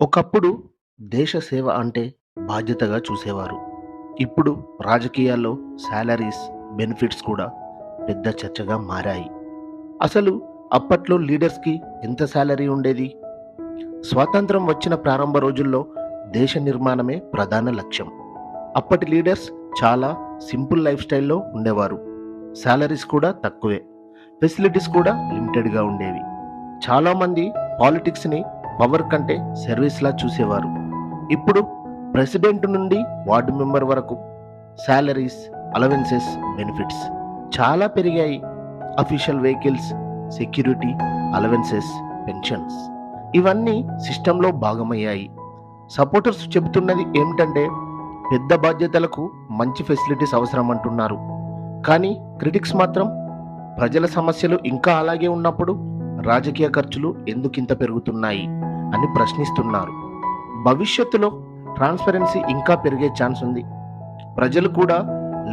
ఒకప్పుడు దేశ సేవ అంటే బాధ్యతగా చూసేవారు. ఇప్పుడు రాజకీయాల్లో సాలరీస్, బెనిఫిట్స్ కూడా పెద్ద చర్చగా మారాయి. అసలు అప్పట్లో లీడర్స్‌కి ఎంత సాలరీ ఉండేది? స్వాతంత్రం వచ్చిన ప్రారంభ రోజుల్లో దేశ నిర్మాణమే ప్రధాన లక్ష్యం. అప్పటి లీడర్స్ చాలా సింపుల్ లైఫ్ స్టైల్‌లో ఉండేవారు. సాలరీస్ కూడా తక్కువే. ఫెసిలిటీస్ కూడా లిమిటెడ్‌గా ఉండేవి. చాలామంది పాలిటిక్స్‌ని పవర్ కంటే సర్వీస్‌లా చూసేవారు. ఇప్పుడు ప్రెసిడెంట్ నుండి వార్డు మెంబర్ వరకు సాలరీస్, అలవెన్సెస్, బెనిఫిట్స్ చాలా పెరిగాయి. Official vehicles, security, allowances, pensions ఇవన్నీ సిస్టంలో భాగమయ్యాయి. సపోర్టర్స్ చెబుతున్నది ఏమిటంటే పెద్ద బాధ్యతలకు మంచి ఫెసిలిటీస్ అవసరం అంటున్నారు. కానీ క్రిటిక్స్ మాత్రం ప్రజల సమస్యలు ఇంకా అలాగే ఉన్నప్పుడు రాజకీయ ఖర్చులు ఎందుకింత పెరుగుతున్నాయి అని ప్రశ్నిస్తున్నారు. భవిష్యత్తులో ట్రాన్స్పరెన్సీ ఇంకా పెరిగే ఛాన్స్ ఉంది. ప్రజలు కూడా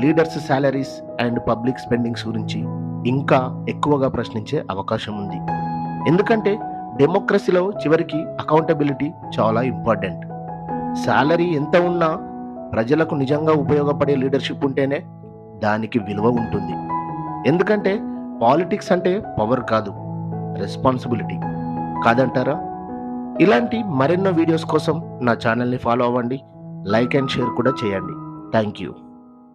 leaders salaries and public spendings గురించి ఇంకా ఎక్కువగా ప్రశ్నించే అవకాశం ఉంది. ఎందుకంటే డెమోక్రసీలో చివరికి అకౌంటబిలిటీ చాలా ఇంపార్టెంట్. సాలరీ ఎంత ఉన్నా ప్రజలకు నిజంగా ఉపయోగపడే లీడర్షిప్ ఉంటేనే దానికి విలువ ఉంటుంది. ఎందుకంటే పాలిటిక్స్ అంటే పవర్ కాదు, రెస్పాన్సిబిలిటీ కాదంటారా? ఇలాంటి మరెన్నో వీడియోస్ కోసం నా ఛానల్ని ఫాలో అవ్వండి, లైక్ అండ్ షేర్ కూడా చేయండి. Thank you.